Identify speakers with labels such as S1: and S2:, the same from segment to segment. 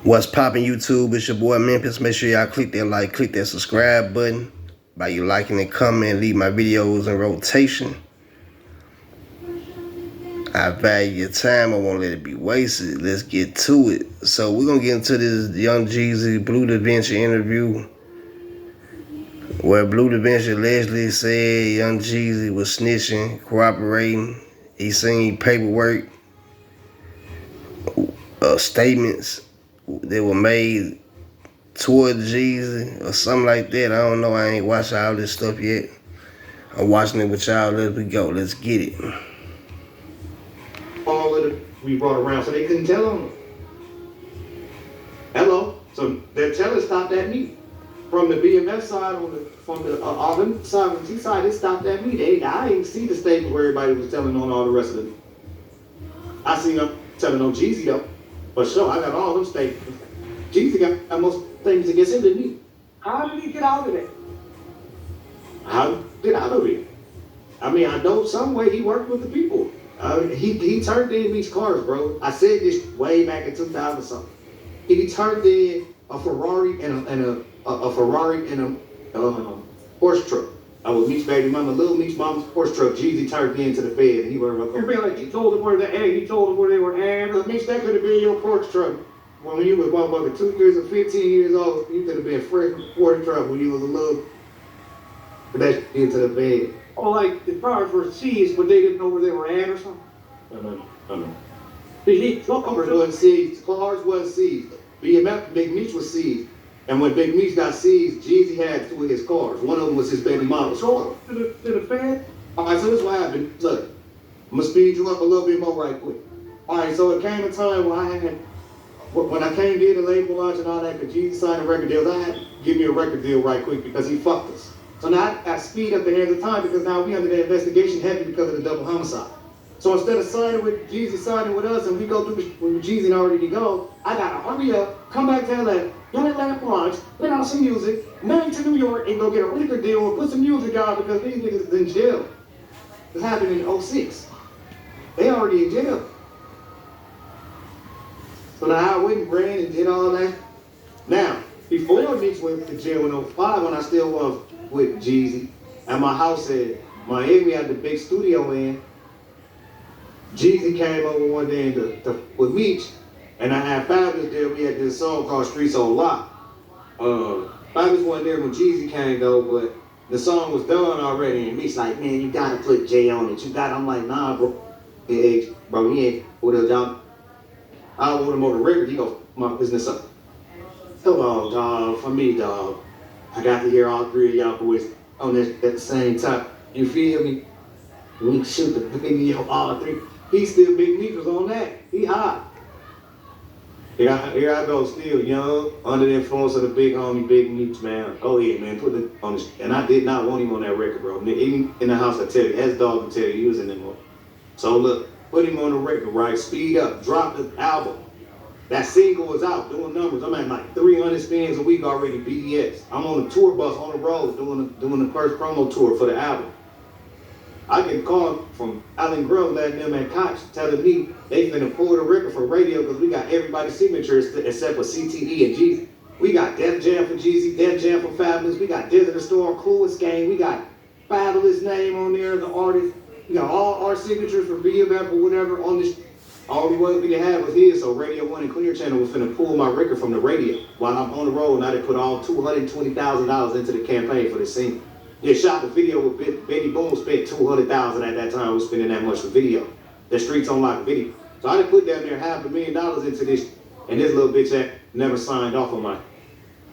S1: What's poppin' YouTube? It's your boy Memphis. Make sure y'all click that like, click that subscribe button. By you liking and commenting, leave my videos in rotation. I value your time. I won't let it be wasted. Let's get to it. So we're gonna get into this Young Jeezy Bleu Devenci interview, where Bleu Devenci allegedly said Young Jeezy was snitching, cooperating. He seen paperwork, statements that were made toward Jeezy or something like that. I don't know. I ain't watched all this stuff yet. I'm watching it with y'all. Let's go. Let's get it.
S2: All of it we brought around, so they couldn't tell on them. Hello. So their teller stopped at me. From the BMF side, from the Auburn side, from the T side, it stopped at me. I didn't see the statement where everybody was telling on all the rest of them. I seen them telling on Jeezy though. But sure, I got all them statements. Jeezy got most things against him than me.
S3: How did he get out of it?
S2: How did I do it? I mean, I know some way he worked with the people. He turned in these cars, bro. I said this way back in 2000 something. He turned in a Ferrari and a Ferrari and a horse truck. I was Meech's baby mama, little Meech's mama's horse truck. Jeezy turned into the Fed, and he went up.
S3: You feel like he told them where he told them where they were at.
S2: Meech, that could have been your porch truck. When you was motherfucker 2 years or 15 years old, you could have been fresh porch truck when you was a little. But that into the bed.
S3: Or like the cars were seized, but they didn't know where they were at or something.
S2: No.
S3: He
S2: Cars wasn't seized. Cars wasn't seized. BMF, Big Meech was seized. And when Big Meech got seized, Jeezy had 2 of his cars. One of them was his baby mama's car.
S3: To the Fed?
S2: All right, so this is what happened. Look, I'm going to speed you up a little bit more right quick. All right, so it came a time when I came to the label launch and all that, because Jeezy signed the record deals, I had to give me a record deal right quick because he fucked us. So now I speed up the hands of time because now we under the investigation heavy because of the double homicide. So instead of signing with Jeezy, signing with us, and we go through with Jeezy and already to go, I gotta hurry up, come back to LA, go to Atlanta launch, put out some music, marry to New York, and go get a record deal and put some music out because these niggas is in jail. This happened in 06. They already in jail. So now I went and ran and did all that. Now, before Meech went to jail in 05, when I still was with Jeezy, at my house in Miami, we had the big studio in. Jeezy came over one day with Meech, and I had Fabulous there. We had this song called Streets on Lock. Fabulous wasn't there when Jeezy came though, but the song was done already, and Meech's like, man, you gotta put Jay on it. I'm like, nah, bro. Hey, bro, he ain't, what else, y'all? I don't want him on the record. He goes, my business up. Come on, dog, for me, dog. I got to hear all 3 of y'all boys on this at the same time. You feel me? We shoot the video, all 3. He still, Big Meech was on that. He hot. Here I go, still young, under the influence of the big homie, Big Meech, man. Go ahead, man, put it on this. And I did not want him on that record, bro. Even in the house, I tell you, as dog will tell you, he was in them one. So look, put him on the record, right? Speed up, drop the album. That single is out, doing numbers. I'm at like 300 spins a week already, BDS. I'm on the tour bus, on the road, doing the first promo tour for the album. I get a call from Allen Grove, letting them at Koch, telling me they finna pull the record for radio because we got everybody's signatures except for CTE and Jeezy. We got Def Jam for Jeezy, Def Jam for Fabulous, we got Desert Storm, Coolest Game, we got Fabulous name on there, the artist. We got all our signatures for BMF or whatever on this. All we wanted to have was his, so Radio 1 and Clear Channel was finna pull my record from the radio while I'm on the road, and I done put all $220,000 into the campaign for this single. Yeah, shot the video with Betty Boom, spent $200,000 at that time. Was spending that much for video. The Streets on Lock video. So I done put down there $500,000 into this, and this little bitch that never signed off on mine.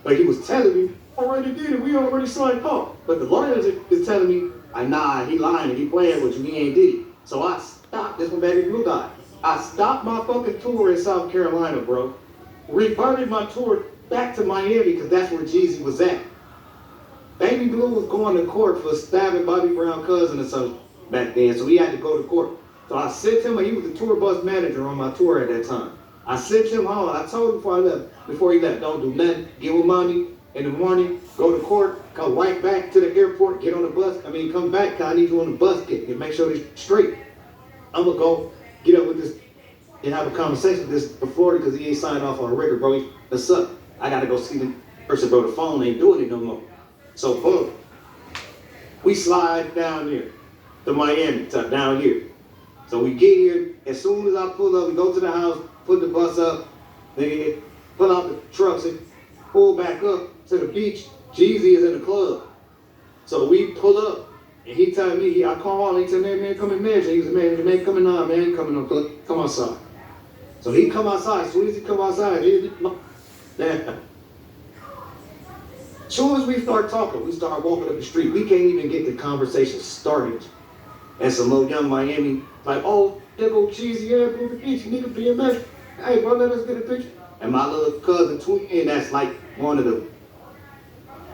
S2: Like he was telling me, already did it, we already signed off. But the lawyers is telling me, nah, he lying, he playing with you, he ain't did it. So I stopped, this one Baby Blue died. I stopped my fucking tour in South Carolina, bro. Reverted my tour back to Miami because that's where Jeezy was at. Baby Blue was going to court for stabbing Bobby Brown's cousin or something back then, so he had to go to court. So I sent him, he was the tour bus manager on my tour at that time. I sent him home. I told him before he left, don't do nothing. Give him money in the morning, go to court, come right back to the airport, get on the bus. Come back, cause I need you on the bus, get make sure it's straight. I'm gonna go get up with this and have a conversation with this before because he ain't signed off on a record, bro. What's up? I gotta go see the person, bro. The phone ain't doing it no more. So boom, we slide down there to Miami, down here. So we get here. As soon as I pull up, we go to the house, put the bus up, nigga, pull out the trucks and pull back up to the beach. Jeezy is in the club. So we pull up, and he told me, I call him, he said, man, come and measure. He was man, coming on, man, coming on, come outside. So he come outside. As soon as he come outside, as soon as we start talking, we start walking up the street. We can't even get the conversation started. And some little young Miami, like, oh, there go Jeezy, yeah, Bleu, nigga, BMF. Hey, bro, let us get a picture. And my little cousin twin, that's like one of the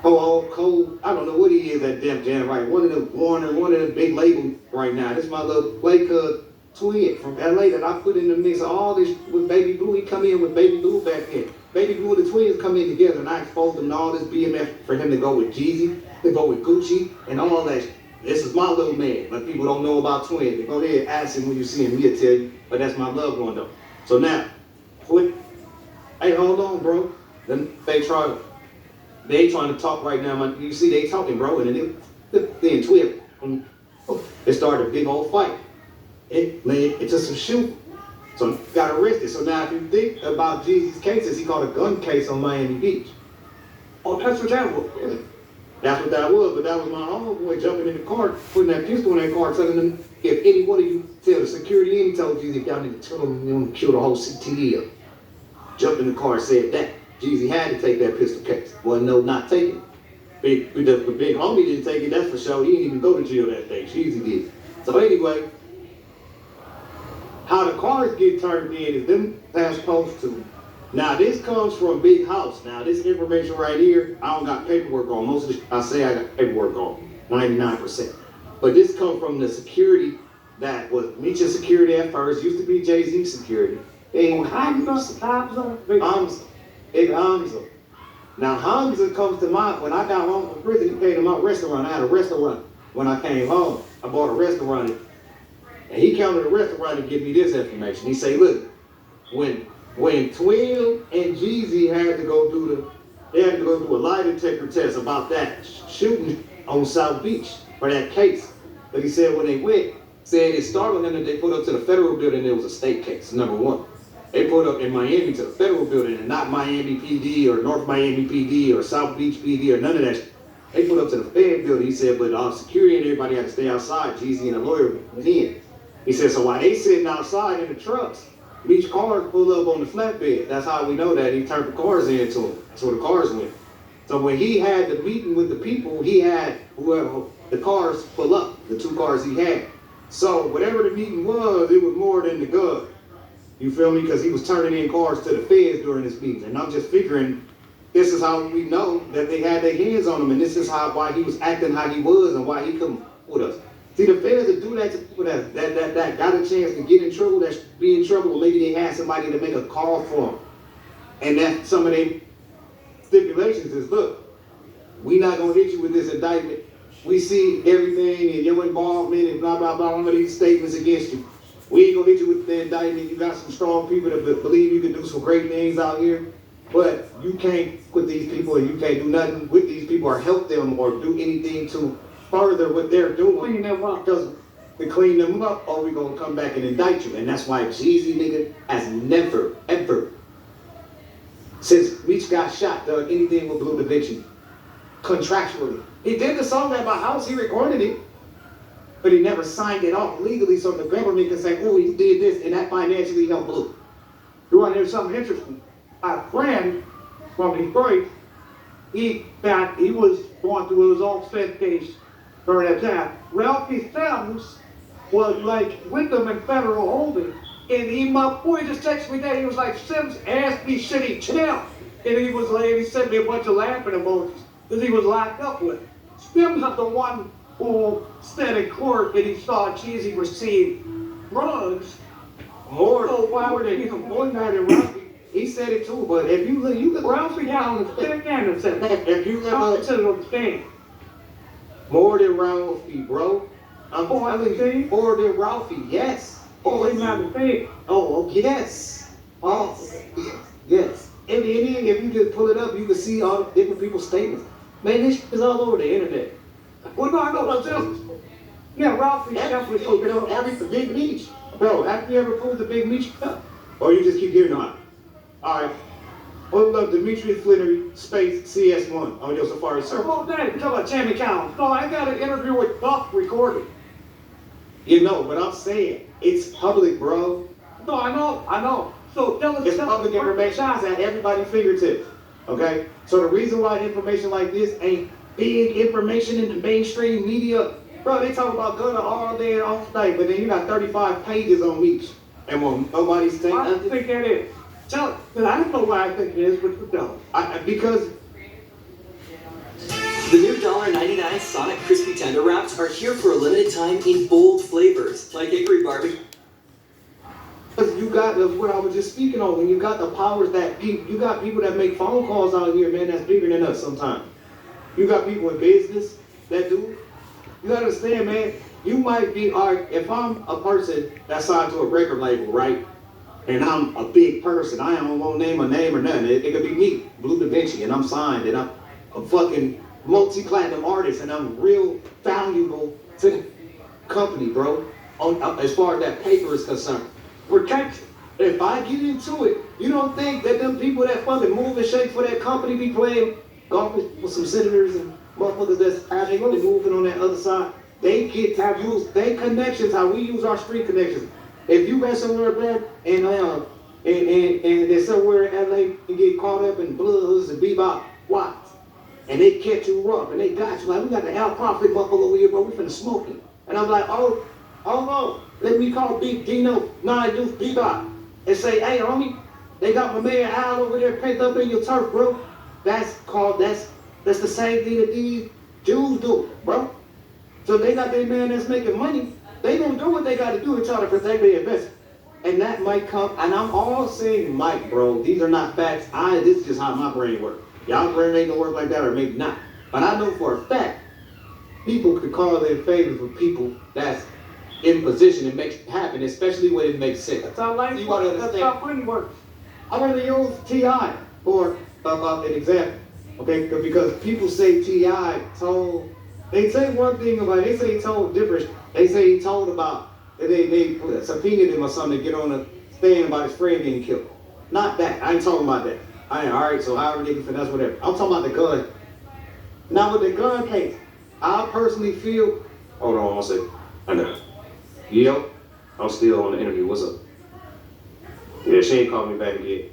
S2: cold, I don't know what he is at Def Jam, right? One of the big labels right now. This is my little play twin from LA that I put in the mix of all this with Baby Blue. He come in with Baby Blue back then. Baby Blue and the twins come in together, and I exposed them to all this BMF for him to go with Jeezy, to go with Gucci, and all that. This is my little man, but people don't know about twins. They go there and ask him when you see him, he'll tell you, but that's my loved one though. So now, hey, hold on, bro. Then they trying to talk right now. You see, they talking, bro, and then twin. It started a big old fight. It led into some shooting. So got arrested. So now if you think about Jeezy's cases, he called a gun case on Miami Beach. Oh, that's what that was. Yeah. That's what that was, but that was my homeboy jumping in the car, putting that pistol in that car, telling them, if any one of you tell the security in, he told Jeezy, if y'all need to tell them, you want to kill the whole CTE up. Jumped in the car and said that. Jeezy had to take that pistol case. Wasn't no not taking it. The big homie didn't take it, that's for sure. He didn't even go to jail that day. Jeezy did. So anyway, how the cars get turned in is them that's supposed to. Now this comes from Big House. Now this information right here, I don't got paperwork on. Most of this, I say I got paperwork on, 99%. But this comes from the security that was Meech's security at first, used to be Jay-Z security. And Big Hamza. Now Hamza comes to mind, when I got home from prison, he came to my restaurant. I had a restaurant when I came home. I bought a restaurant. And he came to the restaurant and give me this information. He say, look, when Twin and Jeezy had to go do a lie detector test about that shooting on South Beach for that case. But he said when they went, said it startled him that they put up to the federal building, it was a state case, number one. They put up in Miami to the federal building and not Miami PD or North Miami PD or South Beach PD or none of that. They put up to the Fed building. He said, but security and everybody had to stay outside. Jeezy and the lawyer went in. He said, so while they sitting outside in the trucks, each car pulled up on the flatbed. That's how we know that he turned the cars into him. That's where the cars went. So when he had the meeting with the people, he had whoever the cars pull up, the two cars he had. So whatever the meeting was, it was more than the gun. You feel me? Because he was turning in cars to the feds during this meeting. And I'm just figuring, this is how we know that they had their hands on him, and this is why he was acting how he was and why he couldn't with us. See, the feds that do that to people that got a chance to get in trouble, that be in trouble, or maybe they had somebody to make a call for them. And that some of their stipulations is, look, we not gonna hit you with this indictment. We see everything and your involvement and blah, blah, blah, all of these statements against you. We ain't gonna hit you with the indictment. You got some strong people that believe you can do some great things out here, but you can't put these people and you can't do nothing with these people or help them or do anything to further what they're doing. Clean them up. Because we clean them up or we gonna come back and indict you. And that's why Jeezy, nigga, has never, ever, since Meech got shot, done anything with Bleu Devenci contractually. He did the song at my house, he recorded it, but he never signed it off legally so the government can say, oh, he did this and that financially helped Bleu.
S3: You want to hear something interesting? A friend from Detroit, he was going through his own Fed case during that time. Ralphie Sims was like with them in federal holding. And my boy just texted me that. He was like, Sims asked me, should he tell? And he sent me a bunch of laughing emojis because he was locked up with. Sims is the one who said in court that he saw Jeezy receive drugs.
S2: Lord,
S3: So why would they even more that in Ralphie?
S2: he said it too, but if you look
S3: Ralphie down on the stand and said,
S2: if you look
S3: said it on the stand.
S2: more than Ralphie, bro. I'm
S3: Oh, I
S2: telling you,
S3: see.
S2: more than Ralphie, yes.
S3: Oh, he's not the thing.
S2: Oh, yes. Oh, yes. And then if you just pull it up, you can see all the different people's statements. Man, this shit is all over the internet.
S3: Well, no, I know what else. Yeah, Ralphie Shepherd.
S2: Every Big Meech. Bro, have you ever pulled the Big Meech up? Or you just keep hearing on it? All right. Hold up, Demetrius Flannery, space CS1 on your Safari search.
S3: Oh, Dad, you talking about Tammy Cowan. No, I got an interview with Buck recorded.
S2: You know, but I'm saying, it's public, bro.
S3: No, I know. So tell us.
S2: It's public information. It's at everybody's fingertips. Okay? So the reason why information like this ain't big information in the mainstream media, bro, they talk about Gunna all day and all night, but then you got 35 pages on Meech. And when nobody's saying
S3: I don't
S2: nothing,
S3: think that is. Tell, because I don't know why I think it is, but you tell.
S2: because
S4: The new $1.99 Sonic Crispy Tender Wraps are here for a limited time in bold flavors, like hickory barbecue.
S2: you got what I was just speaking on. When you got the powers that you got people that make phone calls out here, man, that's bigger than us sometimes. You got people in business that do. You gotta understand, man, you might be, if I'm a person that's signed to a record label, right? And I'm a big person, I won't name a name or nothing. It could be me, Bleu, Devenci, and I'm signed, and I'm a fucking multi-platinum artist, and I'm real valuable to the company, bro, as far as that paper is concerned. Protect. If I get into it, you don't think that them people that fucking move and shake for that company be playing golf with some senators and motherfuckers that's actually really moving on that other side? They get to use their connections, how we use our street connections. If you been somewhere bad and they're somewhere in LA and get caught up in blues and bebop, what? And they catch you up and they got you like, we got the Al Prophet buckle over here, bro, we finna smoke it. And I'm like, oh no, let me call Big Dino, 9 Youth Bebop, and say, hey homie, they got my man Al over there pent up in your turf, bro. That's the same thing that these Jews do, bro. So they got their man that's making money. They gonna do what they gotta do to try to protect their investment. And that might come, and I'm all saying might, bro. These are not facts. This is just how my brain works. Y'all brain ain't gonna work like that, or maybe not. But I know for a fact, people could call their favors with people that's in position and make it happen, especially when it makes sense.
S3: That's how life
S2: You
S3: works.
S2: gotta
S3: That's
S2: understand.
S3: how money works.
S2: I'm gonna use T.I. for an example, okay? Because people say T.I. told, they say one thing about, they say he told different, they say he told about, they subpoenaed him or something to get on a stand about his friend getting killed. Not that, I ain't talking about that. Alright, so however they can finesse whatever. I'm talking about the gun. Now with the gun case, I personally feel, hold on one second, I know. Yo, I'm still on the interview, what's up? Yeah, she ain't called me back yet.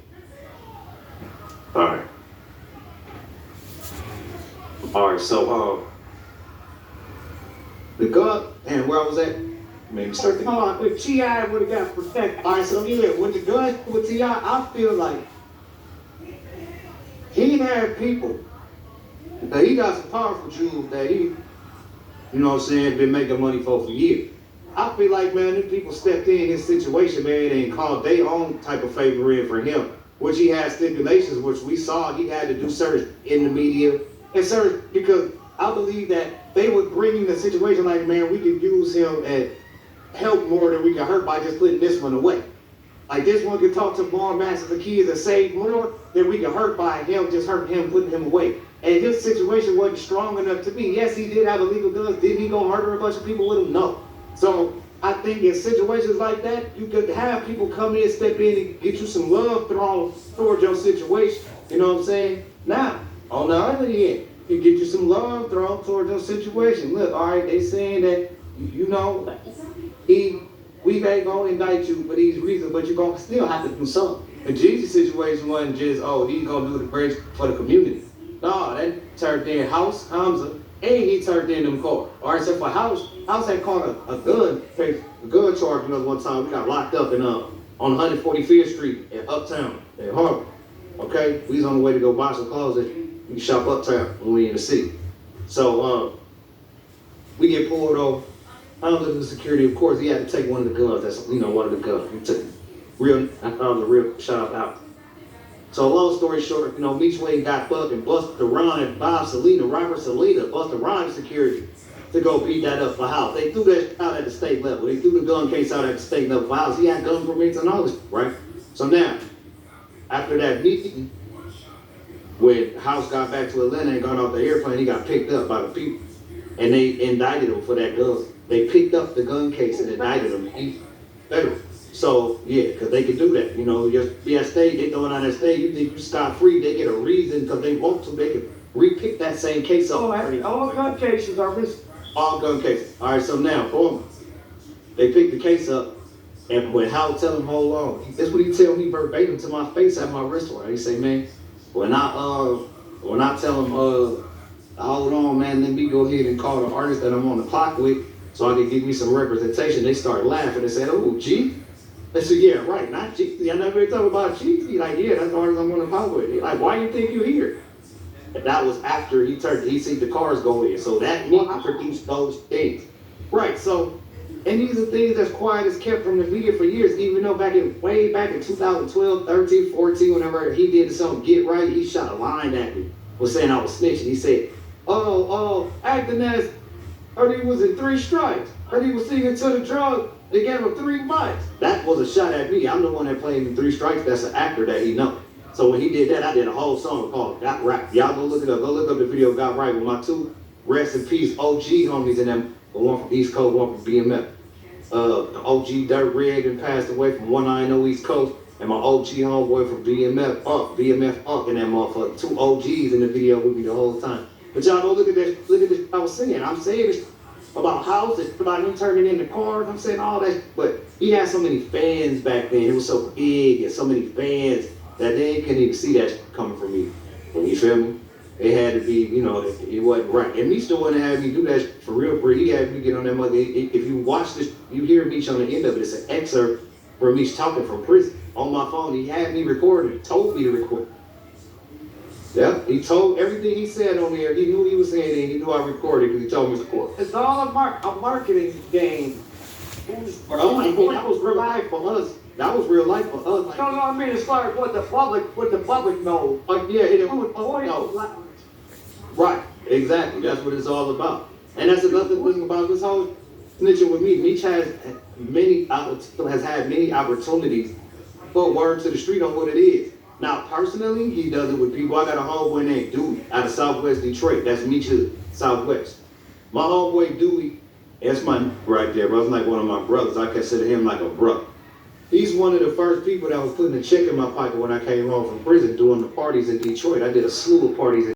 S2: Alright. Alright, so, the gun, and where I was at, maybe start
S3: Come on, if T.I. would have got protected.
S2: Alright, so yeah, with the gun, with T.I., I feel like he had people, that he got some powerful Jews that he, you know what I'm saying, been making money for years. I feel like, man, these people stepped in his situation, man, and called their own type of favor in for him, which he had stipulations, which we saw he had to do search in the media, and search, because I believe that they would bring in the situation like, man, we could use him and help more than we can hurt by just putting this one away. Like this one could talk to more masses of kids and save more than we can hurt by him, just hurting him, putting him away. And his situation wasn't strong enough to be. Yes, he did have illegal guns. Did he go murder a bunch of people with him? No. So I think in situations like that, you could have people come in, step in, and get you some love thrown towards your situation. You know what I'm saying? Now, on the other hand, you get you some love thrown towards your situation. Look, all right, they saying that, you know, we ain't gonna indict you for these reasons, but you're gonna still have to do something. The Jeezy situation wasn't just, oh, he's gonna do the bridge for the community. No, that turned in House, Hamza, and he turned in them cars. All right, so for House had caught a gun charge, you know, one time. We got locked up in on 145th Street in Uptown, in Harlem. Okay, we was on the way to go buy some clothes and we shop Uptown when we in the city. So we get pulled over. Hamza the security, of course, he had to take one of the guns. That's, you know, one of the guns. He took I found the real shot out. So long story short, you know, Meech Wade got fucked and busted around and Bob Salina, Robert Salina, busted around security. to go beat that up for House. They threw that out at the state level. They threw the gun case out at the state level for House. He had gun permits and all this, right? So now, after that meeting, when House got back to Atlanta and got off the airplane, he got picked up by the people. And they indicted him for that gun. They picked up the gun case and indicted him. He's federal. So, yeah, because they can do that. You know, just be at state, they throwing on that state, you think you scot-free, they get a reason because they want to, they can re-pick that same case up.
S3: All gun cases are risky.
S2: All gun cases. All right, so now, boom. They picked the case up, and when Howard tell him, hold on, that's what he tell me verbatim to my face at my restaurant. He say, man, when I tell him, hold on, man, let me go ahead and call the artist that I'm on the clock with so I can give me some representation. They started laughing. They said, oh, G? They said, yeah, right, not Jeezy. I never talk about Jeezy. Like, yeah, that's the artist I'm on the clock with. They're like, why you think you here? And that was after he seen the cars go in. So that meeting produced those things. Right, so, and these are things that's quiet as kept from the media for years, even though way back in 2012, 13, 14, whenever he did something Get Right, he shot a line at me, was saying I was snitching. He said, acting as, heard he was in 3 strikes, heard he was singing to the drug, they gave him 3 months. That was a shot at me. I'm the one that played in 3 strikes, that's an actor that he knows. So when he did that, I did a whole song called Got Right. Y'all go look it up. Go look up the video Got Right with my 2 rest in peace OG homies in them. One from East Coast, one from BMF. The OG Dirt Red and passed away from 190 East Coast. And my OG homeboy from BMF Unk and that motherfucker. 2 OGs in the video with me the whole time. But y'all go look at this I was saying. I'm saying this about houses, about him turning into cars. I'm saying all that. But he had so many fans back then. It was so big and so many fans that they couldn't even see that coming from me. You feel me? It had to be, you know, it wasn't right. And Meech the one that had me do that for real. He had me get on that mother. If you watch this, you hear Meech on the end of it. It's an excerpt from Meech talking from prison. On my phone, he had me recorded. He told me to record. Yeah, he told everything he said on there. He knew he was saying it. He knew I recorded because he told me to record.
S3: It's all a marketing game.
S2: Oh, that was real life for us. That was real life for us. Like,
S3: No, I mean, it's like what the public knows.
S2: yeah, it was. Right, exactly. That's what it's all about. And that's another thing about this whole snitching with me. Meech has had many opportunities to put word to the street on what it is. Now, personally, he does it with people. I got a homeboy named Dewey out of Southwest Detroit. That's Meech's Southwest. My homeboy Dewey, that's my right there, bro. It's like one of my brothers. I consider him like a brother. He's one of the first people that was putting a check in my pocket when I came home from prison doing the parties in Detroit. I did a slew of parties in